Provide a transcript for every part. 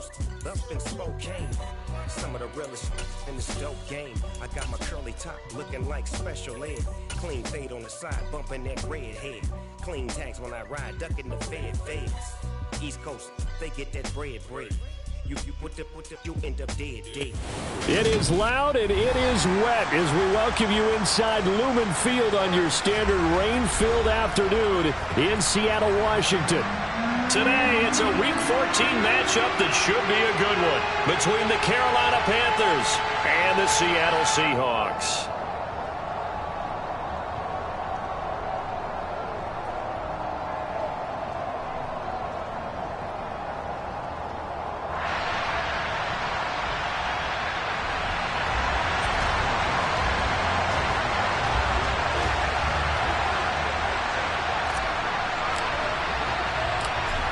Coast, up in Spokane. Some of the realest in this dope game. I got my curly top looking like special ed. Clean fade on the side, bumping that red head. Clean tags when I ride, ducking the feds. East Coast, they get that bread. You end up dead. It is loud and it is wet as we welcome you inside Lumen Field on your standard rain-filled afternoon in Seattle, Washington. Today, it's a Week 14 matchup that should be a good one between the Carolina Panthers and the Seattle Seahawks.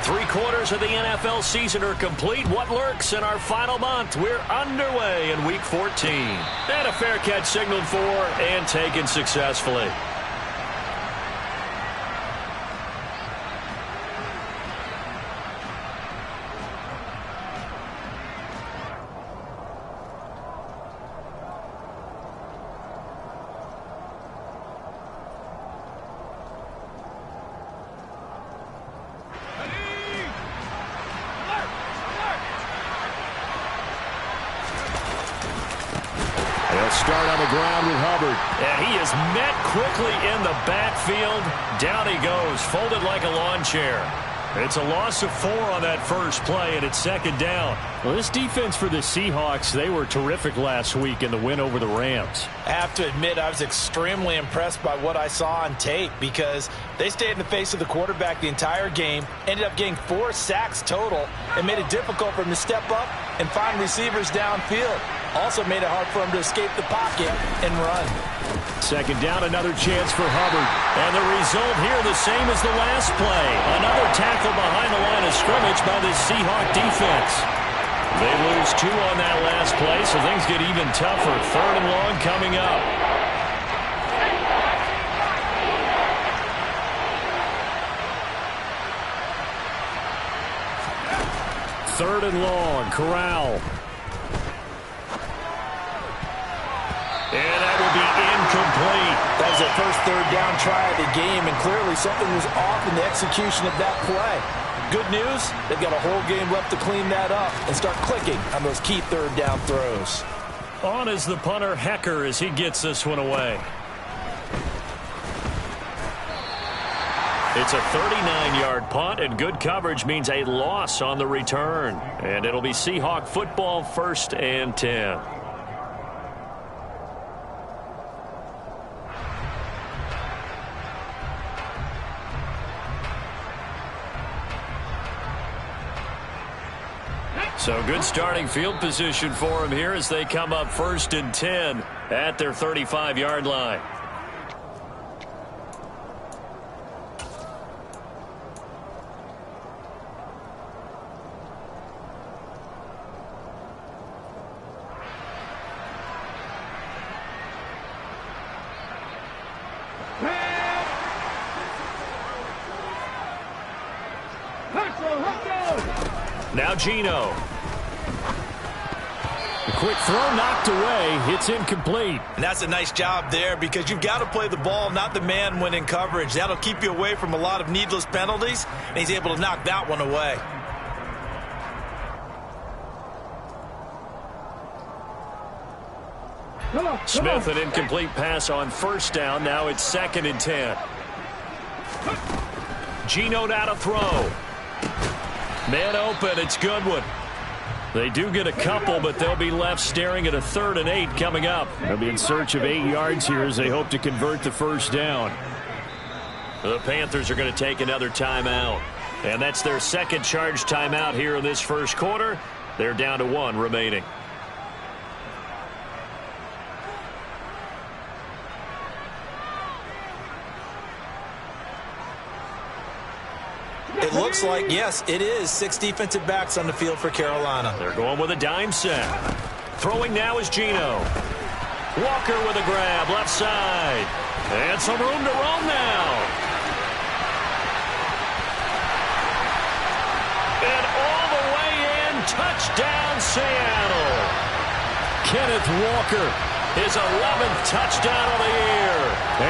Three-quarters of the NFL season are complete. What lurks in our final month? We're underway in Week 14. And a fair catch signaled for and taken successfully. Start on the ground with Hubbard. And he is met quickly in the backfield. Down he goes, folded like a lawn chair. It's a loss of 4 on that first play, and it's second down. Well, this defense for the Seahawks, they were terrific last week in the win over the Rams. I have to admit, I was extremely impressed by what I saw on tape because they stayed in the face of the quarterback the entire game, ended up getting 4 sacks total, and made it difficult for him to step up and find receivers downfield. Also made it hard for him to escape the pocket and run. Second down, another chance for Hubbard. And the result here the same as the last play. Another tackle behind the line of scrimmage by the Seahawk defense. They lose 2 on that last play, so things get even tougher. Third and long coming up. Third and long, Corral. And that will be incomplete. That was their first third down try of the game, and clearly something was off in the execution of that play. Good news, they've got a whole game left to clean that up and start clicking on those key third down throws. On is the punter, Hecker, as he gets this one away. It's a 39-yard punt, and good coverage means a loss on the return. And it'll be Seahawk football, 1st and 10. So good starting field position for them here as they come up 1st and 10 at their 35-yard line. Now Geno. A quick throw knocked away. It's incomplete. And that's a nice job there because you've got to play the ball, not the man when in coverage. That'll keep you away from a lot of needless penalties, and he's able to knock that one away. Smith, an incomplete pass on first down. Now it's 2nd and 10. Geno now to throw. Man open, it's Goodwin. They do get a couple, but they'll be left staring at a 3rd and 8 coming up. They'll be in search of 8 yards here as they hope to convert the first down. The Panthers are going to take another timeout. And that's their second charge timeout here in this first quarter. They're down to 1 remaining. It looks like, yes, it is 6 defensive backs on the field for Carolina. They're going with a dime set. Throwing now is Geno. Walker with a grab, left side. And some room to roam now. And all the way in Touchdown, Seattle. Kenneth Walker, his 11th touchdown of the year.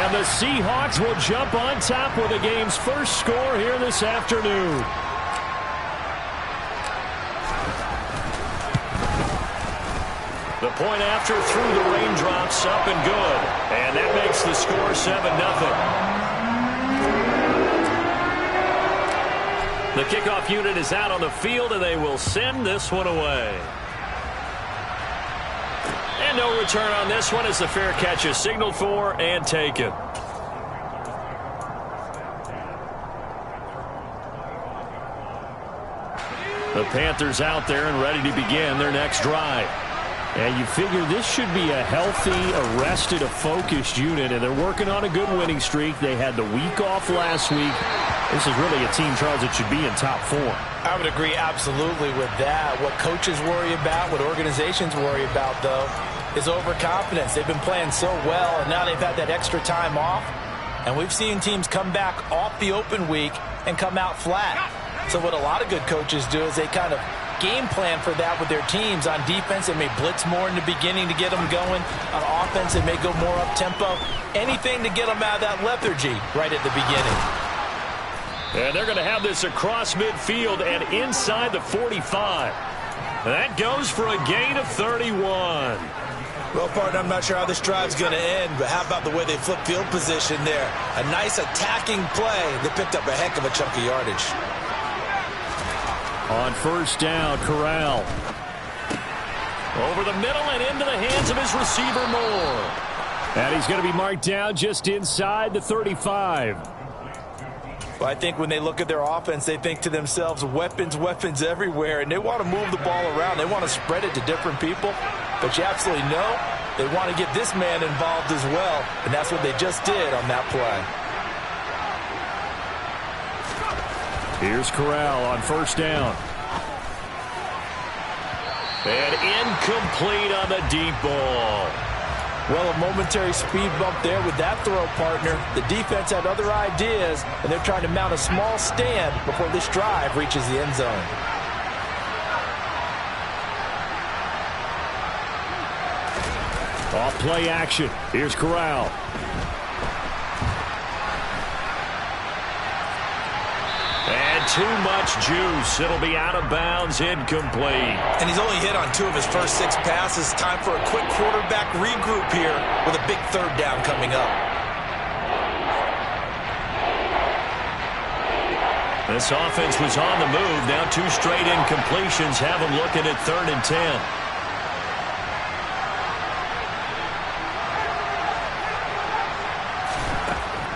And the Seahawks will jump on top with the game's first score here this afternoon. The point after through the raindrops, up and good. And that makes the score 7-0. The kickoff unit is out on the field, and they will send this one away. And no return on this one as the fair catch is signaled for and taken. The Panthers out there and ready to begin their next drive. And you figure this should be a healthy, arrested, a focused unit, and they're working on a good winning streak. They had the week off last week. This is really a team, Charles, that should be in top form. I would agree absolutely with that. What coaches worry about, what organizations worry about, though, is overconfidence. They've been playing so well, and now they've had that extra time off. And we've seen teams come back off the open week and come out flat. So what a lot of good coaches do is they kind of game plan for that with their teams. On defense, they may blitz more in the beginning to get them going. On offense, they may go more up-tempo. Anything to get them out of that lethargy right at the beginning. And they're going to have this across midfield and inside the 45. That goes for a gain of 31. Well, partner, I'm not sure how this drive's going to end, but how about the way they flip field position there? A nice attacking play. They picked up a heck of a chunk of yardage. On first down, Corral. Over the middle and into the hands of his receiver, Moore. And he's going to be marked down just inside the 35. Well, I think when they look at their offense, they think to themselves, weapons, weapons everywhere, and they want to move the ball around. They want to spread it to different people. But you absolutely know they want to get this man involved as well, and that's what they just did on that play. Here's Corral on first down. And incomplete on the deep ball. Well, a momentary speed bump there with that throw, partner. The defense had other ideas, and they're trying to mount a small stand before this drive reaches the end zone. Off play action. Here's Corral. And too much juice. It'll be out of bounds, incomplete. And he's only hit on 2 of his first 6 passes. Time for a quick quarterback regroup here with a big third down coming up. This offense was on the move. Now 2 straight incompletions have them looking at 3rd and 10.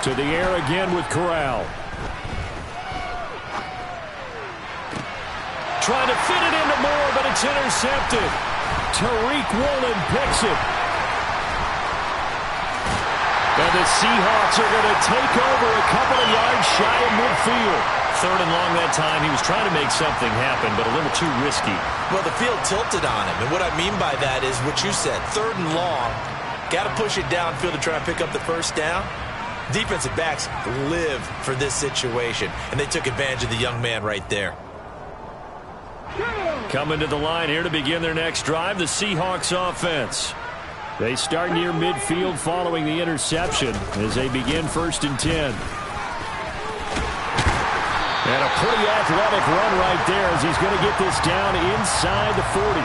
To the air again with Corral. Trying to fit it into Moore, but it's intercepted. Tariq Woolen picks it. And the Seahawks are going to take over a couple of yards shy of midfield. 3rd and long that time. He was trying to make something happen, but a little too risky. Well, the field tilted on him, and what I mean by that is what you said. 3rd and long. Got to push it downfield to try and pick up the first down. Defensive backs live for this situation, and they took advantage of the young man right there. Coming to the line here to begin their next drive, the Seahawks offense. They start near midfield following the interception as they begin 1st and 10. And a pretty athletic run right there as he's going to get this down inside the 40.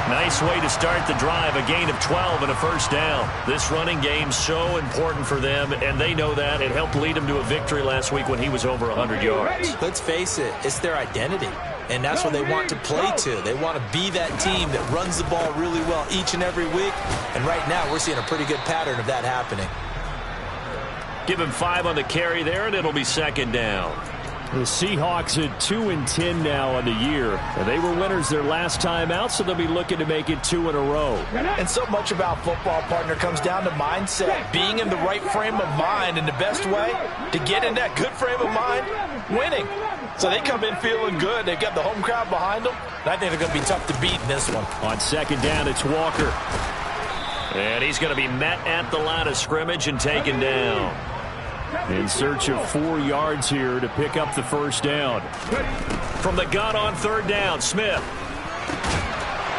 Nice way to start the drive, a gain of 12 and a first down. This running game's so important for them, and they know that. It helped lead them to a victory last week when he was over 100 yards. Let's face it, it's their identity, and that's what they want to play to. They want to be that team that runs the ball really well each and every week, and right now we're seeing a pretty good pattern of that happening. Give him 5 on the carry there, and it'll be 2nd down. The Seahawks at 2-10 now on the year. And they were winners their last time out, so they'll be looking to make it 2 in a row. And so much about football, partner, comes down to mindset. Being in the right frame of mind, and the best way to get in that good frame of mind, winning. So they come in feeling good. They've got the home crowd behind them. And I think they're going to be tough to beat in this one. On 2nd down, it's Walker. And he's going to be met at the line of scrimmage and taken down. In search of 4 yards here to pick up the first down. From the gun on 3rd down, Smith.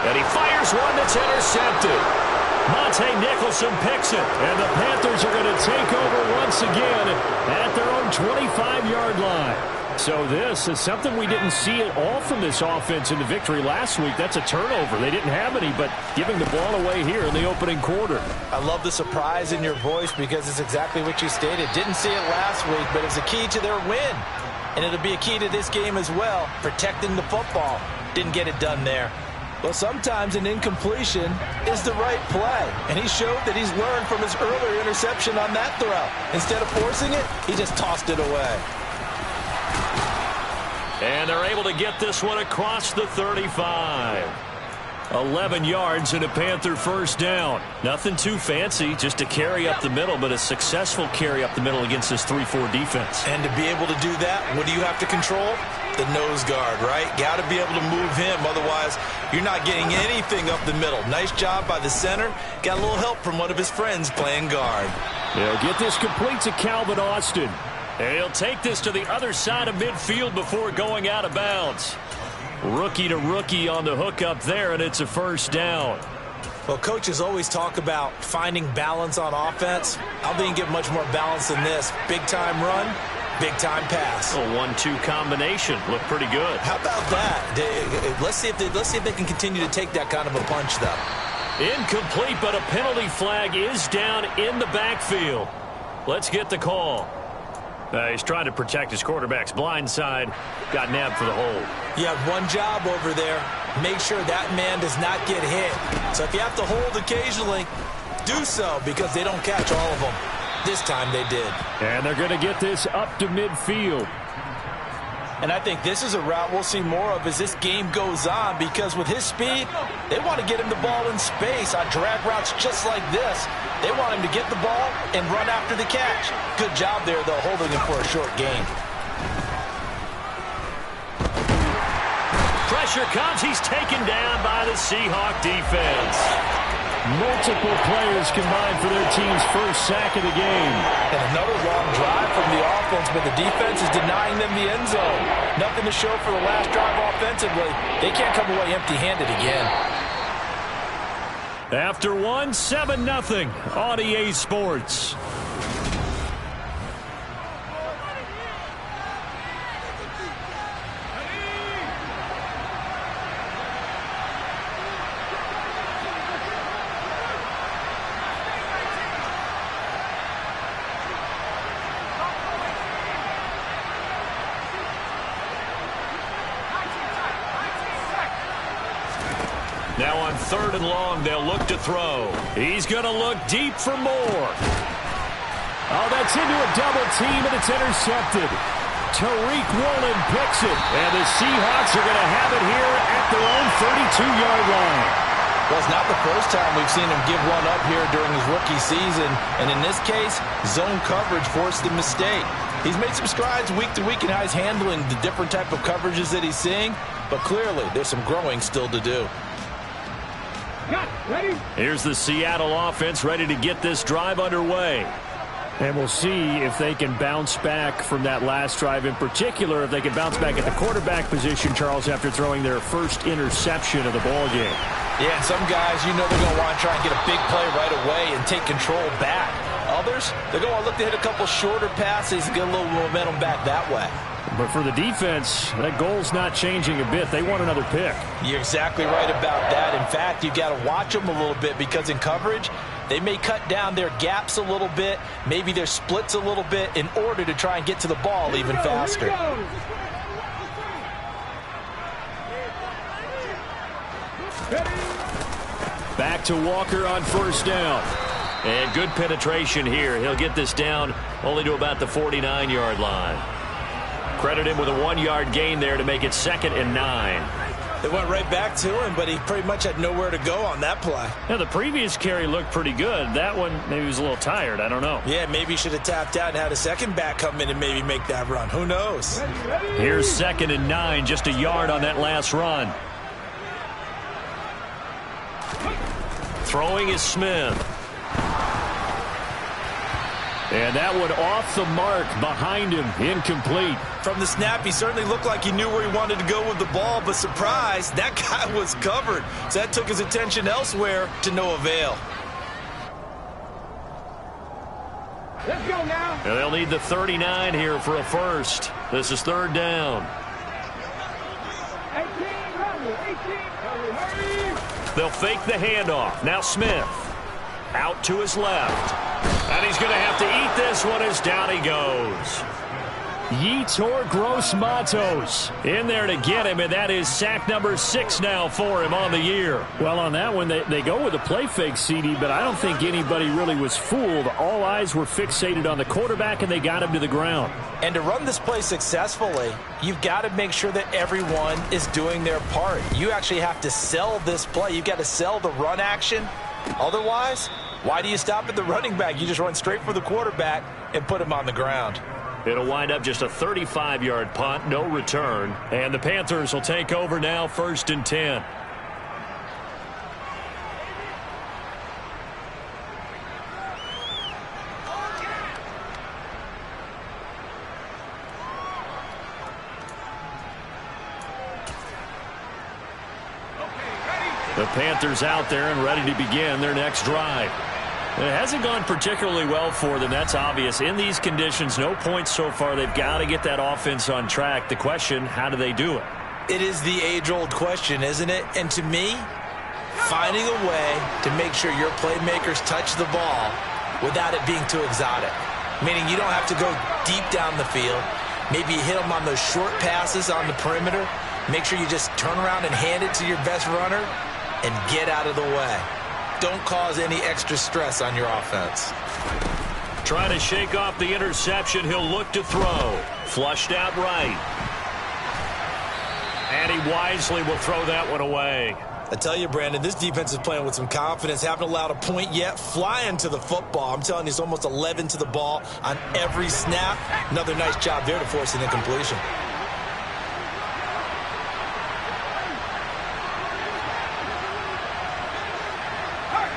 And he fires one that's intercepted. Monte Nicholson picks it, and the Panthers are going to take over once again at their own 25-yard line. So this is something we didn't see at all from this offense in the victory last week. That's a turnover. They didn't have any, but giving the ball away here in the opening quarter. I love the surprise in your voice because it's exactly what you stated. Didn't see it last week, but it's a key to their win. And it'll be a key to this game as well, protecting the football. Didn't get it done there. Well, sometimes an incompletion is the right play. And he showed that he's learned from his earlier interception on that throw. Instead of forcing it, he just tossed it away. And they're able to get this one across the 35. 11 yards and a Panther first down. Nothing too fancy, just a carry up the middle, but a successful carry up the middle against this 3-4 defense. And to be able to do that, what do you have to control? The nose guard, right? Got to be able to move him. Otherwise, you're not getting anything up the middle. Nice job by the center. Got a little help from one of his friends playing guard. They'll get this complete to Calvin Austin. And he'll take this to the other side of midfield before going out of bounds. Rookie to rookie on the hook up there, and it's a first down. Well, coaches always talk about finding balance on offense. I don't think you get much more balance than this. Big-time run, big-time pass. A 1-2 combination. Looked pretty good. How about that? Let's see if they can continue to take that kind of a punch, though. Incomplete, but a penalty flag is down in the backfield. Let's get the call. He's trying to protect his quarterback's blind side. Got nabbed for the hold. You have one job over there. Make sure that man does not get hit. So if you have to hold occasionally, do so because they don't catch all of them. This time they did. And they're going to get this up to midfield. And I think this is a route we'll see more of as this game goes on because with his speed, they want to get him the ball in space on drag routes just like this. They want him to get the ball and run after the catch. Good job there, though, holding him for a short gain. Pressure comes. He's taken down by the Seahawk defense. Multiple players combined for their team's first sack of the game. And another long drive from the offense, but the defense is denying them the end zone. Nothing to show for the last drive offensively. They can't come away empty-handed again. After one, 7-0 on EA Sports. Now on 3rd and long, they'll look to throw. He's going to look deep for more. Oh, that's into a double team, and it's intercepted. Tariq Woolen picks it, and the Seahawks are going to have it here at their own 32-yard line. Well, it's not the first time we've seen him give one up here during his rookie season, and in this case, zone coverage forced the mistake. He's made some strides week to week in how he's handling the different type of coverages that he's seeing, but clearly there's some growing still to do. Here's the Seattle offense ready to get this drive underway. And we'll see if they can bounce back from that last drive, in particular if they can bounce back at the quarterback position, Charles, after throwing their first interception of the ball game. Yeah, and some guys, you know they're going to want to try and get a big play right away and take control back. Others, they're going to look to hit a couple shorter passes and get a little momentum back that way. But for the defense, that goal's not changing a bit. They want another pick. You're exactly right about that. In fact, you've got to watch them a little bit because in coverage, they may cut down their gaps a little bit, maybe their splits a little bit in order to try and get to the ball even faster. Back to Walker on first down. And good penetration here. He'll get this down only to about the 49-yard line. Credit him with a 1-yard gain there to make it 2nd and 9. They went right back to him, but he pretty much had nowhere to go on that play. Now, the previous carry looked pretty good. That one, maybe he was a little tired. I don't know. Yeah, maybe he should have tapped out and had a second back come in and maybe make that run. Who knows? Here's 2nd and 9, just a yard on that last run. Throwing is Smith. And that one off the mark behind him, incomplete. From the snap, he certainly looked like he knew where he wanted to go with the ball, but surprise, that guy was covered. So that took his attention elsewhere to no avail. Let's go now. And they'll need the 39 here for a first. This is third down. 18, hurry. They'll fake the handoff. Now Smith. Out to his left. And he's going to have to eat this one as down he goes. Yetur Gross-Matos in there to get him, and that is sack number 6 now for him on the year. Well, on that one, they go with a play fake, CD, but I don't think anybody really was fooled. All eyes were fixated on the quarterback, and they got him to the ground. And to run this play successfully, you've got to make sure that everyone is doing their part. You actually have to sell this play. You've got to sell the run action. Otherwise, why do you stop at the running back? You just run straight for the quarterback and put him on the ground. It'll wind up just a 35-yard punt, no return. And the Panthers will take over now, 1st and 10. The Panthers out there and ready to begin their next drive. It hasn't gone particularly well for them, that's obvious. In these conditions, no points so far. They've got to get that offense on track. The question, how do they do it? It is the age-old question, isn't it? And to me, finding a way to make sure your playmakers touch the ball without it being too exotic. Meaning you don't have to go deep down the field. Maybe you hit them on those short passes on the perimeter. Make sure you just turn around and hand it to your best runner and get out of the way. Don't cause any extra stress on your offense. Trying to shake off the interception. He'll look to throw. Flushed out right. And he wisely will throw that one away. I tell you, Brandon, this defense is playing with some confidence. Haven't allowed a point yet. Flying to the football. I'm telling you, it's almost 11 to the ball on every snap. Another nice job there to force an incompletion.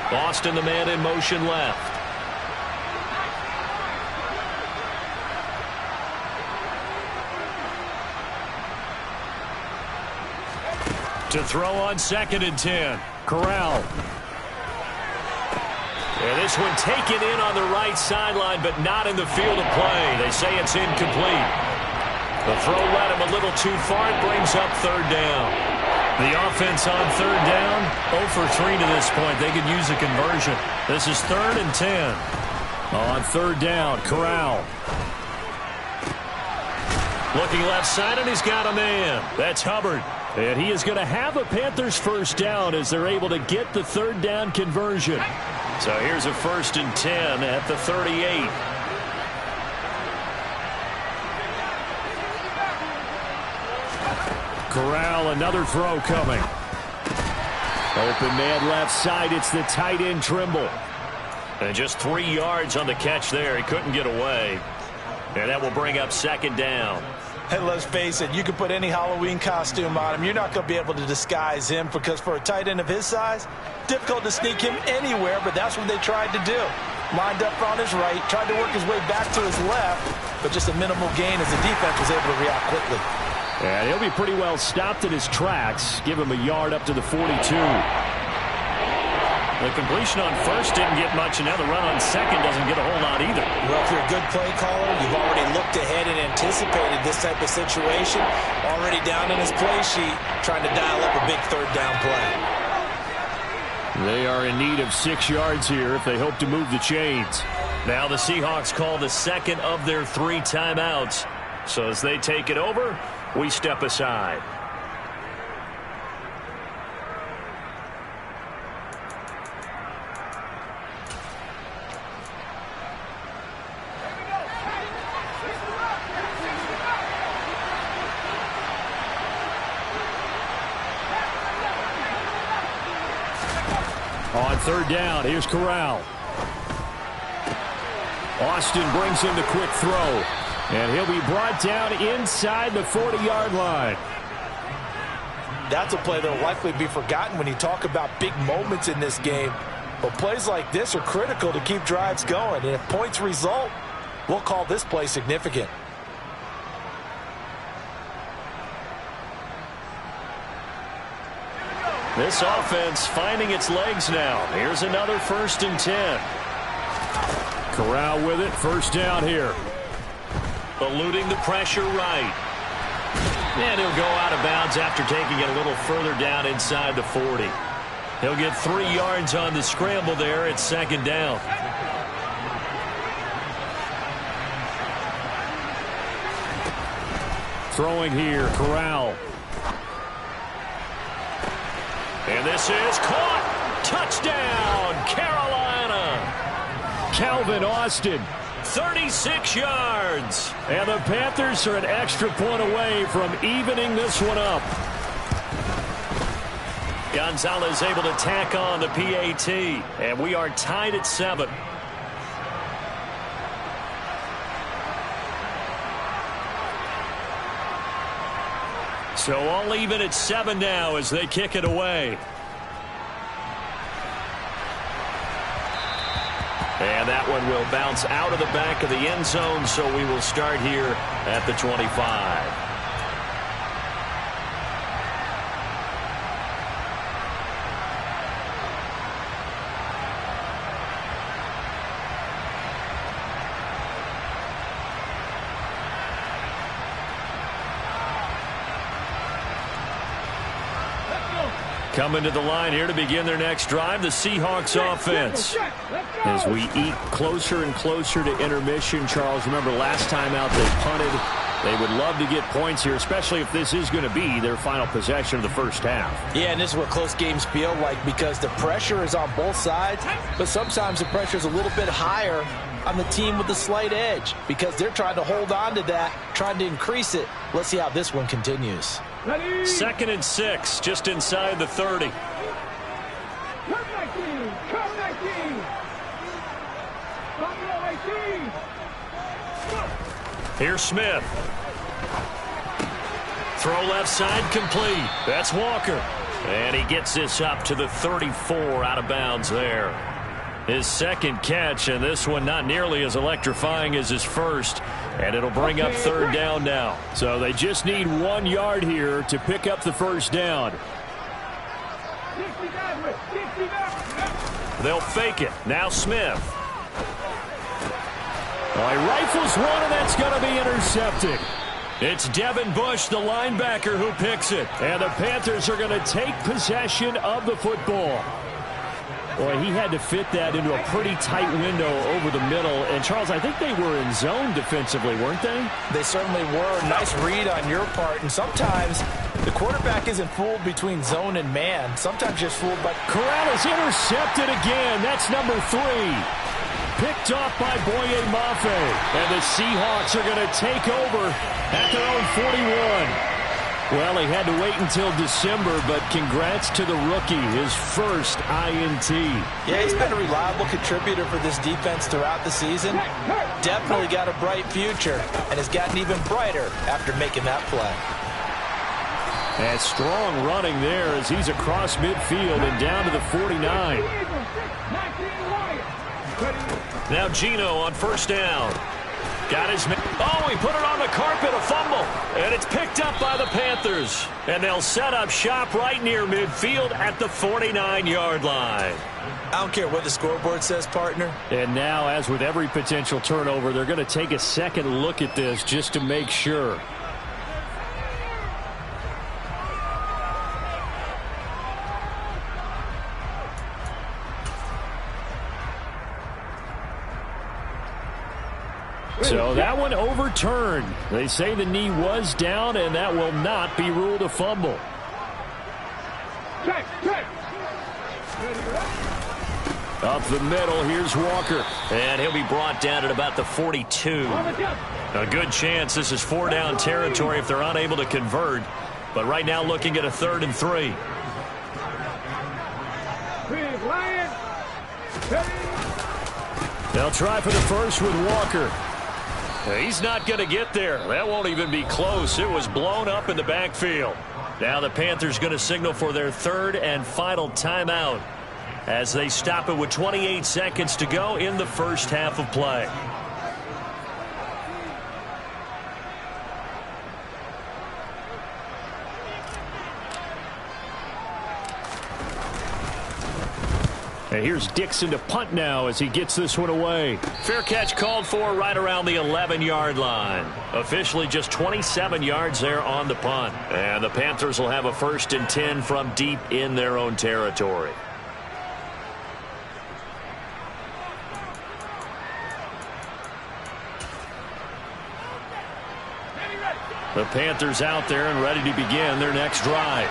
Boston, the man in motion left. To throw on 2nd and 10. Corral. And this one taken in on the right sideline, but not in the field of play. They say it's incomplete. The throw led him a little too far. It brings up 3rd down. The offense on 3rd down, 0 for 3 to this point. They could use a conversion. This is 3rd and 10. On 3rd down, Corral. Looking left side, and he's got a man. That's Hubbard. And he is going to have a Panthers 1st down as they're able to get the 3rd down conversion. So here's a 1st and 10 at the 38. Corral, another throw coming. Open man left side. It's the tight end Trimble. And just 3 yards on the catch there. He couldn't get away. And that will bring up 2nd down. And let's face it, you can put any Halloween costume on him. You're not going to be able to disguise him because for a tight end of his size, difficult to sneak him anywhere, but that's what they tried to do. Lined up on his right, tried to work his way back to his left, but just a minimal gain as the defense was able to react quickly. And he'll be pretty well stopped in his tracks. Give him a yard up to the 42. The completion on 1st didn't get much, and now the run on 2nd doesn't get a whole lot either. Well, if you're a good play caller, you've already looked ahead and anticipated this type of situation. Already down in his play sheet, trying to dial up a big 3rd down play. They are in need of 6 yards here if they hope to move the chains. Now the Seahawks call the 2nd of their 3 timeouts. So as they take it over, we step aside. On 3rd down, here's Corral. Austin brings in the quick throw. And he'll be brought down inside the 40-yard line. That's a play that will likely be forgotten when you talk about big moments in this game. But plays like this are critical to keep drives going. And if points result, We'll call this play significant. This offense finding its legs now. Here's another 1st and 10. Corral with it. First down here. Eluding the pressure right. And he'll go out of bounds after taking it a little further down inside the 40. He'll get 3 yards on the scramble there at 2nd down. Throwing here, Corral. And this is caught. Touchdown, Carolina. Calvin Austin, 36 yards. And the Panthers are an extra point away from evening this one up. Gonzalez able to tack on the PAT. And we are tied at 7. So all even at 7 now as they kick it away. And that one will bounce out of the back of the end zone, so we will start here at the 25. Coming to the line here to begin their next drive, the Seahawks offense. As we eat closer and closer to intermission, Charles, remember last time out they punted. They would love to get points here, especially if this is going to be their final possession of the first half. Yeah, and this is what close games feel like because the pressure is on both sides, but sometimes the pressure is a little bit higher on the team with the slight edge because they're trying to hold on to that, trying to increase it. Let's see how this one continues. 2nd and 6, just inside the 30. Here's Smith. Throw left side complete. That's Walker. And he gets this up to the 34 out of bounds there. His 2nd catch, and this one not nearly as electrifying as his first. And it'll bring up 3rd down now. So they just need 1 yard here to pick up the first down. They'll fake it. Now Smith. Well, he rifles one, and that's going to be intercepted. It's Devin Bush, the linebacker, who picks it. And the Panthers are going to take possession of the football. Boy, he had to fit that into a pretty tight window over the middle. And, Charles, I think they were in zone defensively, weren't they? They certainly were. Nice read on your part. And sometimes the quarterback isn't fooled between zone and man. Sometimes just fooled by... Corral is intercepted again. That's number 3. Picked off by Boye Mafe. And the Seahawks are going to take over at their own 41. Well, he had to wait until December, but congrats to the rookie, his first INT. Yeah, he's been a reliable contributor for this defense throughout the season. Definitely got a bright future, and has gotten even brighter after making that play. And strong running there as he's across midfield and down to the 49. Now Gino on first down. Got his man. Oh, he put it on the carpet, a fumble. And it's picked up by the Panthers. And they'll set up shop right near midfield at the 49-yard line. I don't care what the scoreboard says, partner. And now, as with every potential turnover, they're going to take a second look at this just to make sure. So that one overturned. They say the knee was down, and that will not be ruled a fumble. Up the middle, here's Walker. And he'll be brought down at about the 42. A good chance this is 4-down territory if they're unable to convert. But right now looking at a 3rd and 3. They'll try for the first with Walker. He's not going to get there. That won't even be close. It was blown up in the backfield. Now the Panthers going to signal for their 3rd and final timeout as they stop it with 28 seconds to go in the first half of play. And here's Dixon to punt now as he gets this one away. Fair catch called for right around the 11-yard line. Officially just 27 yards there on the punt. And the Panthers will have a 1st and 10 from deep in their own territory. The Panthers out there and ready to begin their next drive.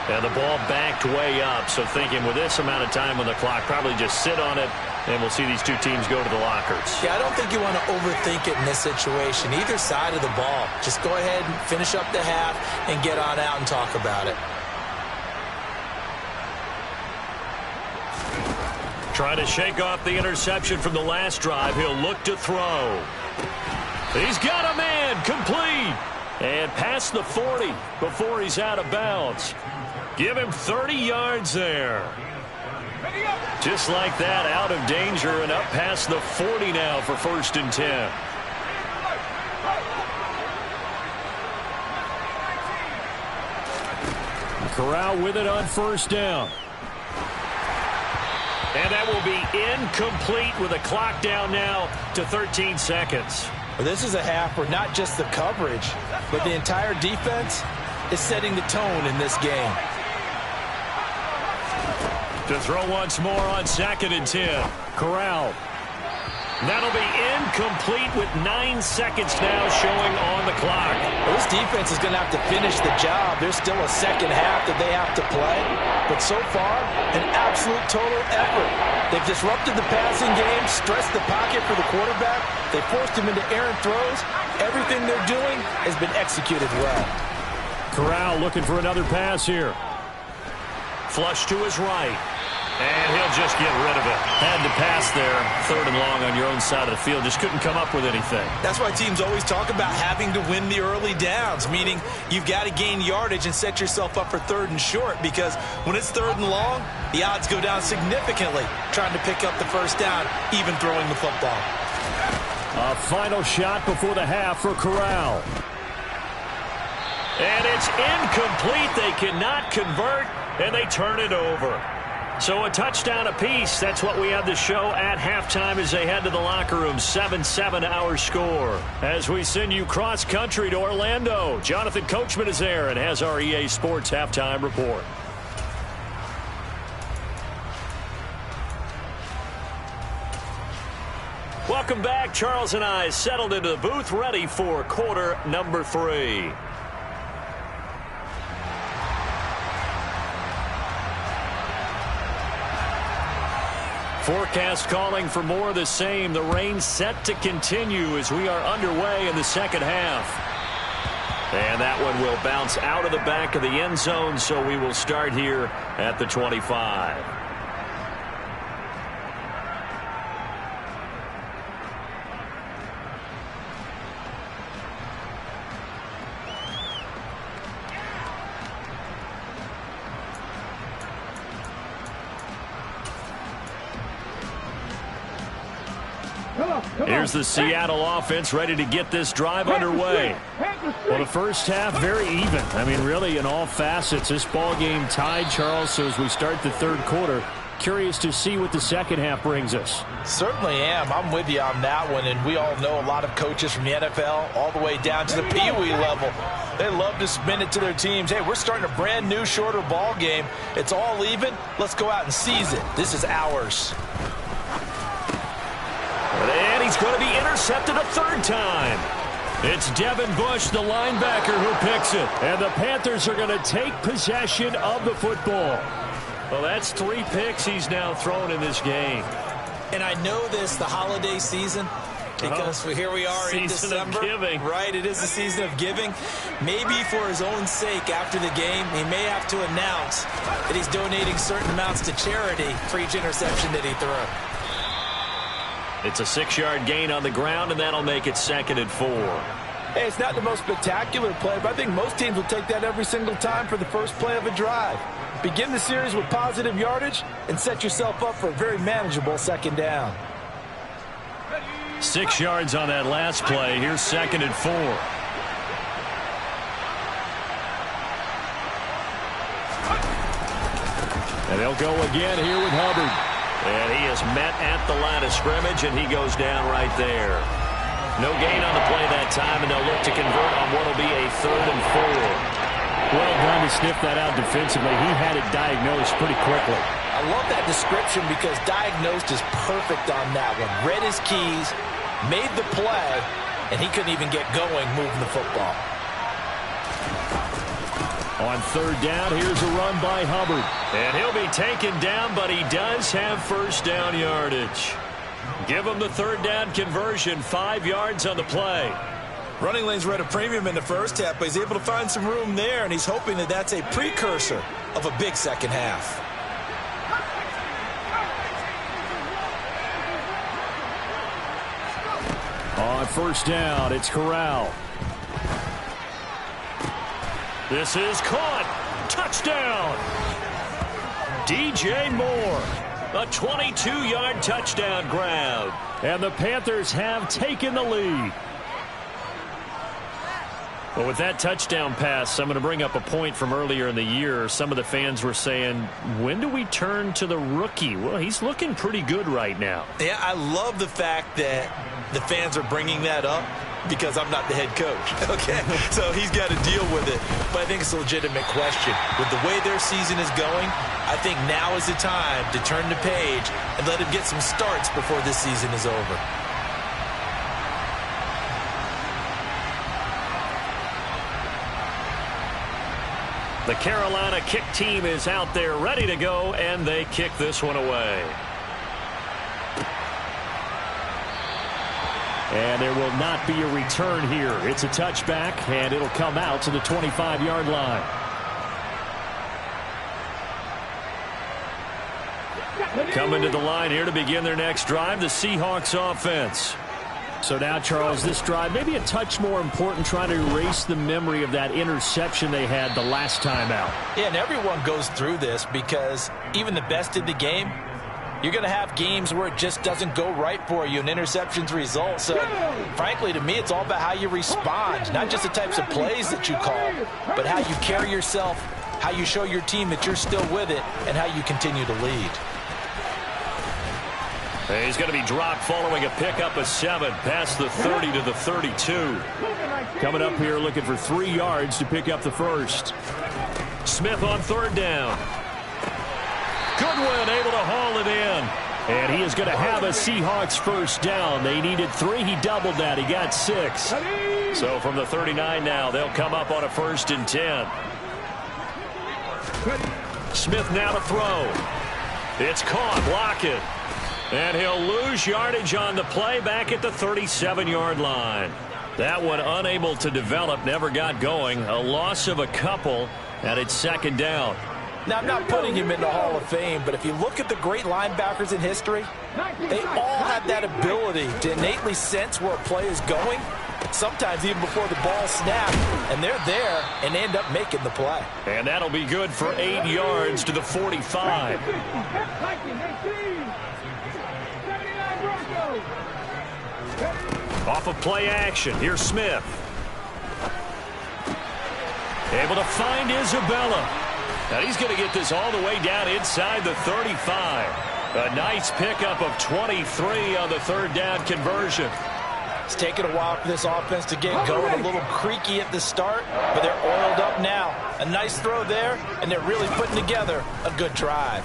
And the ball backed way up, so thinking with this amount of time on the clock, probably just sit on it, and we'll see these two teams go to the lockers. Yeah, I don't think you want to overthink it in this situation. Either side of the ball. Just go ahead and finish up the half and get on out and talk about it. Trying to shake off the interception from the last drive. He'll look to throw. He's got a man, complete. And past the 40 before he's out of bounds. Give him 30 yards there. Just like that, out of danger and up past the 40 now for 1st and 10. Corral with it on 1st down. And that will be incomplete with a clock down now to 13 seconds. Well, this is a half where not just the coverage, but the entire defense is setting the tone in this game. To throw once more on 2nd and 10. Corral. That'll be incomplete with 9 seconds now showing on the clock. Well, this defense is going to have to finish the job. There's still a second half that they have to play. But so far, an absolute total effort. They've disrupted the passing game, stressed the pocket for the quarterback. They forced him into errant throws. Everything they're doing has been executed well. Corral looking for another pass here. Flush to his right. And he'll just get rid of it. Had to pass there. 3rd and long on your own side of the field. Just couldn't come up with anything. That's why teams always talk about having to win the early downs, meaning you've got to gain yardage and set yourself up for 3rd and short, because when it's 3rd and long, the odds go down significantly trying to pick up the 1st down, even throwing the football. A final shot before the half for Corral. And it's incomplete. They cannot convert, and they turn it over. So a touchdown apiece. That's what we have to show at halftime as they head to the locker room. 7-7 our score. As we send you cross-country to Orlando, Jonathan Coachman is there and has our EA Sports halftime report. Welcome back. Charles and I settled into the booth, ready for quarter number 3. Forecast calling for more of the same. The rain set to continue as we are underway in the second half. And that one will bounce out of the back of the end zone, so we will start here at the 25. Here's the Seattle offense ready to get this drive underway. Well, the first half, very even. I mean, really, in all facets, this ball game tied, Charles. So as we start the 3rd quarter, curious to see what the second half brings us. Certainly am. I'm with you on that one. And we all know a lot of coaches from the NFL all the way down to the Pee-wee level. They love to spin it to their teams. Hey, we're starting a brand new, shorter ball game. It's all even. Let's go out and seize it. This is ours. And he's going to be intercepted a 3rd time. It's Devin Bush, the linebacker, who picks it. And the Panthers are going to take possession of the football. Well, that's 3 picks he's now thrown in this game. And I know this, the holiday season, because here we are in December. Season of giving. Right, it is the season of giving. Maybe for his own sake after the game, he may have to announce that he's donating certain amounts to charity for each interception that he threw. It's a 6-yard gain on the ground, and that'll make it 2nd and 4. Hey, it's not the most spectacular play, but I think most teams will take that every single time for the first play of a drive. Begin the series with positive yardage and set yourself up for a very manageable 2nd down. 6 yards on that last play. Here's 2nd and 4. And they'll go again here with Hubbard. And he is met at the line of scrimmage, and he goes down right there. No gain on the play that time, and they'll look to convert on what will be a 3rd and 4. Well done to sniff that out defensively. He had it diagnosed pretty quickly. I love that description because diagnosed is perfect on that one. Read his keys, made the play, and he couldn't even get going moving the football. On 3rd down, here's a run by Hubbard. And he'll be taken down, but he does have 1st down yardage. Give him the 3rd down conversion, 5 yards on the play. Running lanes were at a premium in the first half, but he's able to find some room there, and he's hoping that that's a precursor of a big second half. On 1st down, it's Corral. This is caught. Touchdown. DJ Moore. A 22-yard touchdown grab. And the Panthers have taken the lead. Well, with that touchdown pass, I'm going to bring up a point from earlier in the year. Some of the fans were saying, when do we turn to the rookie? Well, he's looking pretty good right now. Yeah, I love the fact that the fans are bringing that up because I'm not the head coach, okay? So he's got to deal with it. But I think it's a legitimate question. With the way their season is going, I think now is the time to turn the page and let him get some starts before this season is over. The Carolina kick team is out there ready to go, and they kick this one away. And there will not be a return here. It's a touchback, and it'll come out to the 25-yard line. Coming to the line here to begin their next drive, the Seahawks offense. So now, Charles, this drive maybe a touch more important, trying to erase the memory of that interception they had the last time out. Yeah, and everyone goes through this because even the best in the game, you're going to have games where it just doesn't go right for you and interceptions result. So, frankly, to me, it's all about how you respond, not just the types of plays that you call, but how you carry yourself, how you show your team that you're still with it, and how you continue to lead. He's going to be dropped following a pickup of 7 past the 30 to the 32. Coming up here looking for 3 yards to pick up the first. Smith on 3rd down. Goodwin able to haul it in. And he is going to have a Seahawks 1st down. They needed 3. He doubled that. He got 6. So from the 39 now, they'll come up on a 1st and 10. Smith now to throw. It's caught. Lockett. And he'll lose yardage on the play back at the 37-yard line. That one unable to develop, never got going. A loss of a couple, and it's 2nd down. Now, I'm not putting him in the Hall of Fame, but if you look at the great linebackers in history, they all have that ability to innately sense where a play is going, sometimes even before the ball snaps, and they're there and end up making the play. And that'll be good for 8 yards to the 45. Off of play action, here's Smith. Able to find Isabella. And he's going to get this all the way down inside the 35. A nice pickup of 23 on the 3rd down conversion. It's taken a while for this offense to get going. A little creaky at the start, but they're oiled up now. A nice throw there, and they're really putting together a good drive.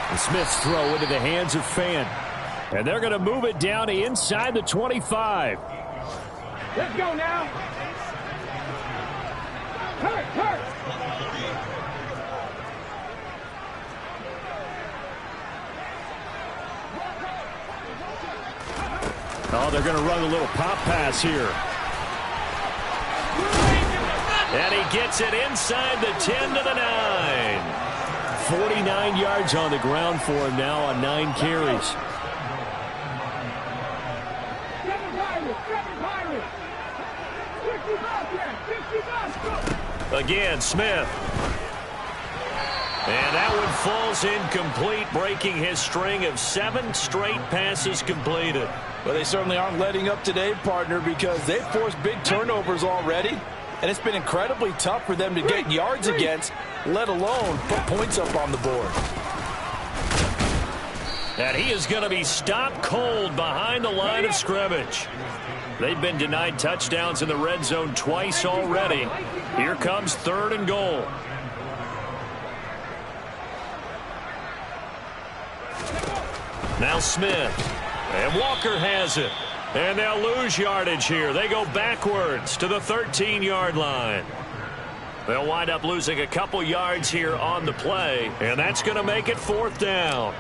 And Smith's throw into the hands of Fan. And they're going to move it down to inside the 25. Let's go now. Hurt. Oh, they're going to run a little pop pass here. And he gets it inside the 10 to the 9. 49 yards on the ground for him now on 9 carries. Again, Smith. And that one falls incomplete, breaking his string of 7 straight passes completed. Well, they certainly aren't letting up today, partner, because they've forced big turnovers already. And it's been incredibly tough for them to get yards against, let alone put points up on the board. And he is going to be stopped cold behind the line of scrimmage. They've been denied touchdowns in the red zone twice already. Here comes 3rd and goal. Now Smith. And Walker has it. And they'll lose yardage here. They go backwards to the 13-yard line. They'll wind up losing a couple yards here on the play. And that's going to make it 4th down.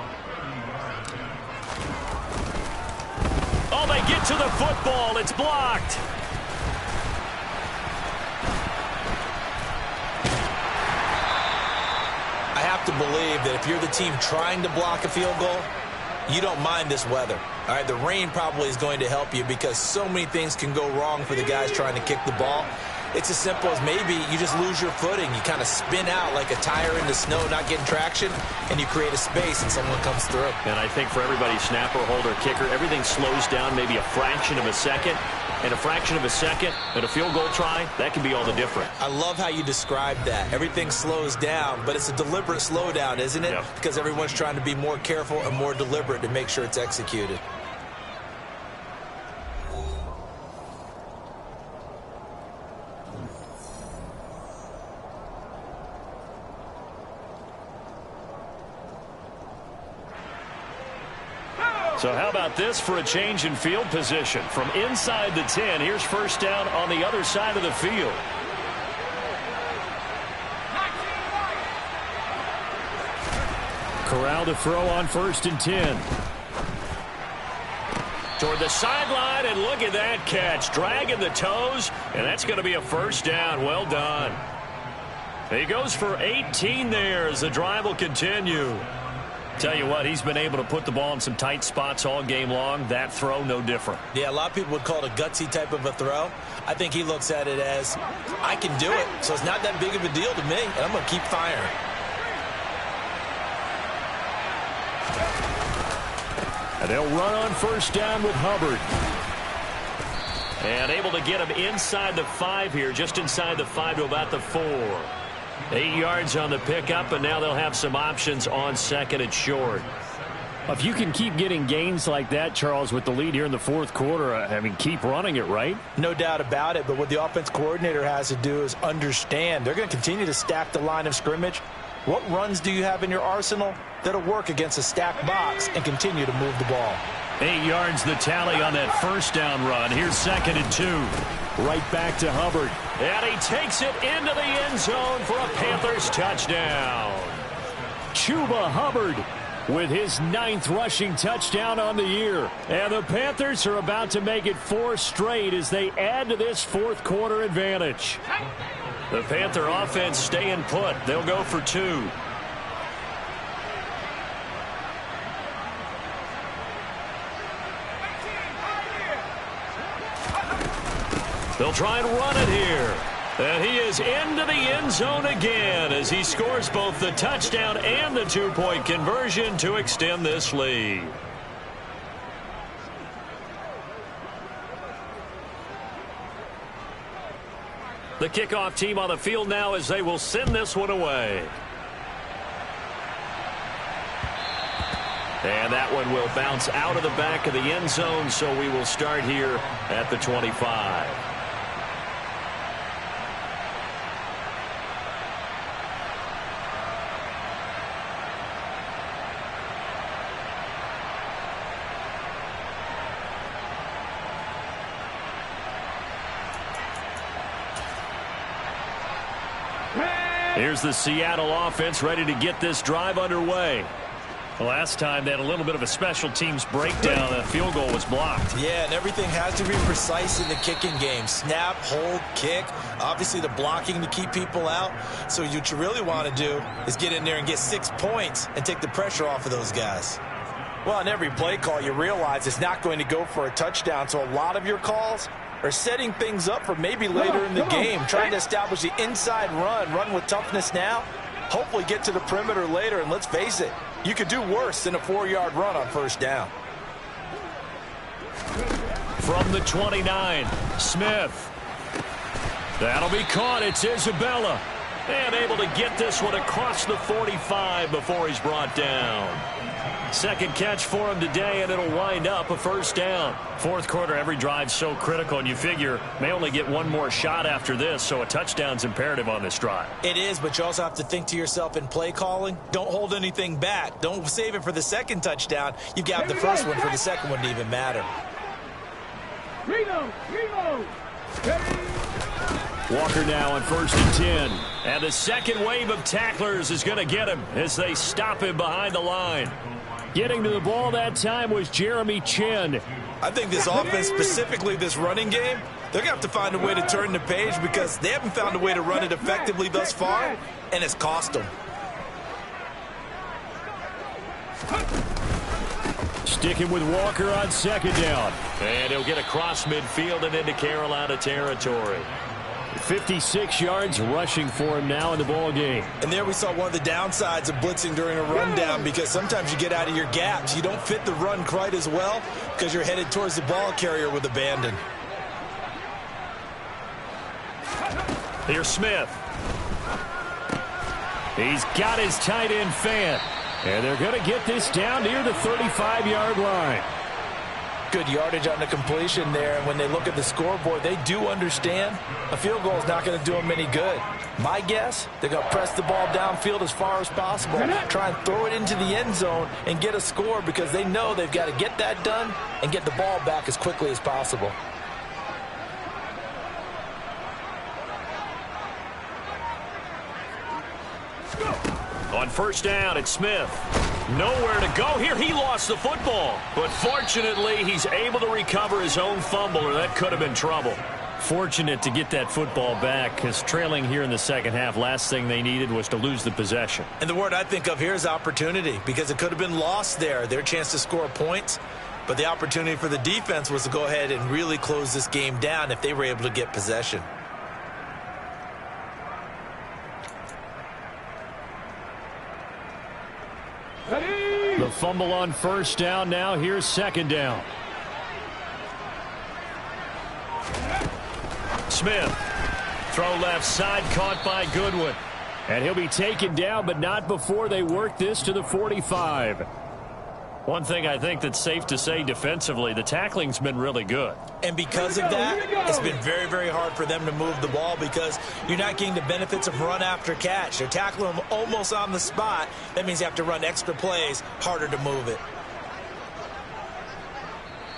Oh, they get to the football. It's blocked. I have to believe that if you're the team trying to block a field goal, you don't mind this weather. All right, the rain probably is going to help you because so many things can go wrong for the guys trying to kick the ball. It's as simple as maybe you just lose your footing. You kind of spin out like a tire in the snow, not getting traction, and you create a space and someone comes through. And I think for everybody, snapper, holder, kicker, everything slows down maybe a fraction of a second. And a fraction of a second and a field goal try, that can be all the difference. I love how you described that. Everything slows down, but it's a deliberate slowdown, isn't it? Yep. Because everyone's trying to be more careful and more deliberate to make sure it's executed. So how about this for a change in field position? From inside the 10, here's 1st down on the other side of the field. Corral to throw on 1st and 10. Toward the sideline, and look at that catch. Dragging the toes, and that's going to be a 1st down. Well done. He goes for 18 there as the drive will continue. Tell you what, he's been able to put the ball in some tight spots all game long. That throw, no different. Yeah, a lot of people would call it a gutsy type of a throw. I think he looks at it as, I can do it, so it's not that big of a deal to me, and I'm going to keep firing. And they'll run on 1st down with Hubbard. And able to get him inside the 5 here, just inside the 5 to about the 4. 8 yards on the pickup, and now they'll have some options on 2nd and short. If you can keep getting gains like that, Charles, with the lead here in the 4th quarter, I mean, keep running it, right? No doubt about it, but what the offense coordinator has to do is understand. They're going to continue to stack the line of scrimmage. What runs do you have in your arsenal that'll work against a stacked box and continue to move the ball? 8 yards the tally on that 1st down run. Here's 2nd and 2. Right back to Hubbard. And he takes it into the end zone for a Panthers touchdown. Chuba Hubbard with his 9th rushing touchdown on the year. And the Panthers are about to make it 4 straight as they add to this 4th quarter advantage. The Panther offense staying put. They'll go for 2. They'll try and run it here. And he is into the end zone again as he scores both the touchdown and the 2-point conversion to extend this lead. The kickoff team on the field now as they will send this one away. And that one will bounce out of the back of the end zone, so we will start here at the 25. Here's the Seattle offense ready to get this drive underway. The last time they had a little bit of a special teams breakdown. The field goal was blocked. Yeah, and everything has to be precise in the kicking game. Snap, hold, kick. Obviously the blocking to keep people out. So what you really want to do is get in there and get 6 points and take the pressure off of those guys. Well, on every play call, you realize it's not going to go for a touchdown. So a lot of your calls are setting things up for maybe later in the game, trying to establish the inside run with toughness now, hopefully get to the perimeter later, and let's face it, you could do worse than a 4-yard run on 1st down. From the 29, Smith. That'll be caught. It's Isabella. And able to get this one across the 45 before he's brought down. Second catch for him today, and it'll wind up a first down. Fourth quarter, every drive so critical, and you figure may only get one more shot after this, so a touchdown's imperative on this drive. It is, but you also have to think to yourself in play calling, don't hold anything back. Don't save it for the second touchdown. You've got the first one for the second one to even matter. Reload! Walker now on 1st and 10. And the second wave of tacklers is going to get him as they stop him behind the line. Getting to the ball that time was Jeremy Chin. I think this offense, specifically this running game, they're going to have to find a way to turn the page because they haven't found a way to run it effectively thus far, and it's cost them. Sticking with Walker on second down. And he'll get across midfield and into Carolina territory. 56 yards rushing for him now in the ball game. And there we saw one of the downsides of blitzing during a rundown because sometimes you get out of your gaps. You don't fit the run quite as well because you're headed towards the ball carrier with abandon. Here's Smith. He's got his tight end fan. And they're going to get this down near the 35-yard line. Good yardage on the completion there, and when they look at the scoreboard, they do understand a field goal is not going to do them any good. My guess, they're going to press the ball downfield as far as possible, try and throw it into the end zone and get a score because they know they've got to get that done and get the ball back as quickly as possible. On first down, it's Smith. Nowhere to go here. He lost the football. But fortunately, he's able to recover his own fumble, or that could have been trouble. Fortunate to get that football back because trailing here in the second half, last thing they needed was to lose the possession. And the word I think of here is opportunity because it could have been lost there. Their chance to score points. But the opportunity for the defense was to go ahead and really close this game down if they were able to get possession. The fumble on first down now. Here's second down. Smith. Throw left side, caught by Goodwin. And he'll be taken down, but not before they work this to the 45. One thing I think that's safe to say defensively, the tackling's been really good. And because of that, it's been very, very hard for them to move the ball because you're not getting the benefits of run after catch. They're tackling them almost on the spot. That means you have to run extra plays, harder to move it.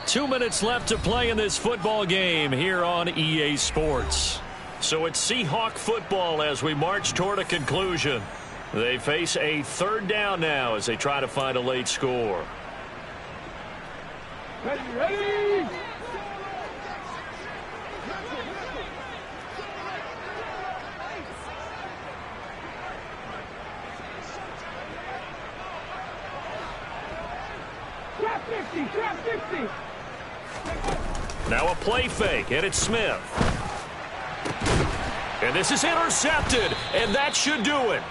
2 minutes left to play in this football game here on EA Sports. So it's Seahawk football as we march toward a conclusion. They face a third down now as they try to find a late score. Ready! Trap 50, trap 50. Now a play fake, and it's Smith. And this is intercepted, and that should do it.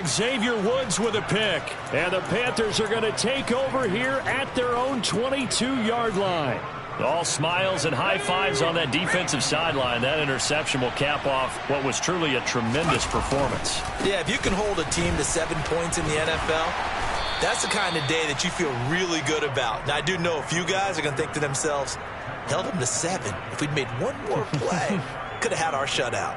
Xavier Woods with a pick. And the Panthers are going to take over here at their own 22-yard line. All smiles and high fives on that defensive sideline. That interception will cap off what was truly a tremendous performance. Yeah, if you can hold a team to 7 points in the NFL, that's the kind of day that you feel really good about. Now, I do know a few guys are going to think to themselves, held them to 7. If we'd made one more play, could have had our shutout.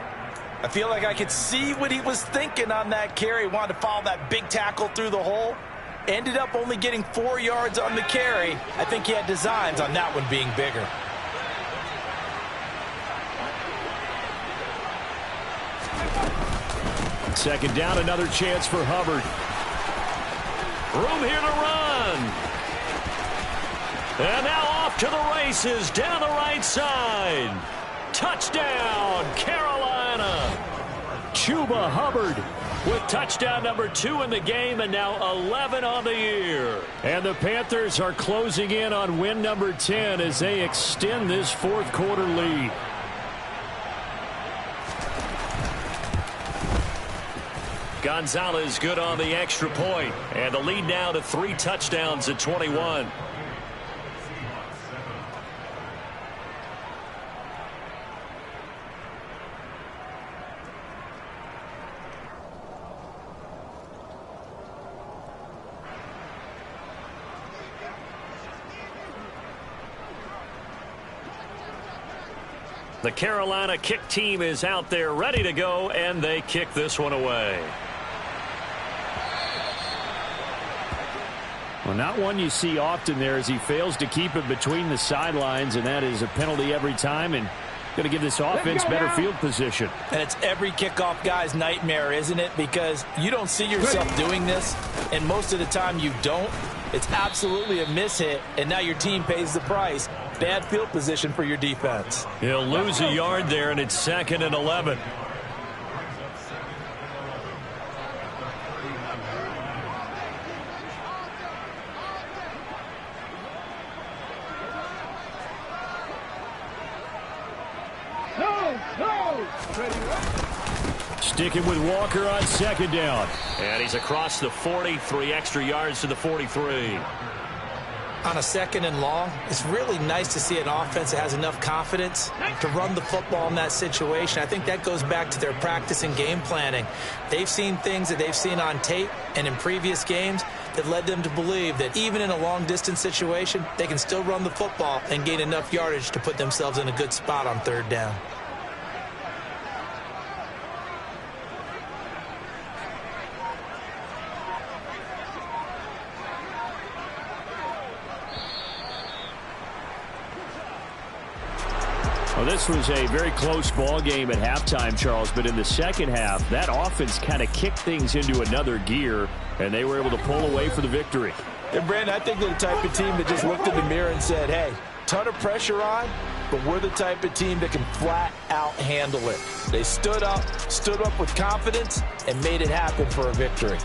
I feel like I could see what he was thinking on that carry. Wanted to follow that big tackle through the hole. Ended up only getting 4 yards on the carry. I think he had designs on that one being bigger. Second down, another chance for Hubbard. Room here to run. And now off to the races down the right side. Touchdown, Carolina. Chuba Hubbard with touchdown number 2 in the game and now 11 on the year. And the Panthers are closing in on win number 10 as they extend this fourth quarter lead. Gonzalez good on the extra point. And the lead now to 3 touchdowns at 21. The Carolina kick team is out there ready to go, and they kick this one away. Well, not one you see often there as he fails to keep it between the sidelines, and that is a penalty every time, and going to give this offense better field position. And it's every kickoff guy's nightmare, isn't it? Because you don't see yourself doing this, and most of the time you don't. It's absolutely a mishit, and now your team pays the price. Bad field position for your defense. He'll lose a yard there, and it's 2nd and 11. Sticking with Walker on 2nd down. And he's across the 40, 3 extra yards to the 43. On a 2nd and long, it's really nice to see an offense that has enough confidence to run the football in that situation. I think that goes back to their practice and game planning. They've seen things that they've seen on tape and in previous games that led them to believe that even in a long-distance situation, they can still run the football and gain enough yardage to put themselves in a good spot on 3rd down. Well, this was a very close ball game at halftime, Charles, but in the second half, that offense kind of kicked things into another gear, and they were able to pull away for the victory. And, Brandon, I think they're the type of team that just looked in the mirror and said, hey, ton of pressure on, but we're the type of team that can flat out handle it. They stood up with confidence, and made it happen for a victory.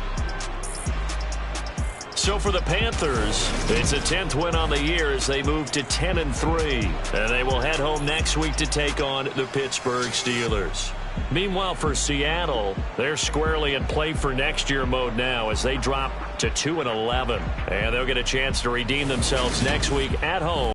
So for the Panthers, it's a 10th win on the year as they move to 10-3. And they will head home next week to take on the Pittsburgh Steelers. Meanwhile, for Seattle, they're squarely in play for next year mode now as they drop to 2-11. And they'll get a chance to redeem themselves next week at home.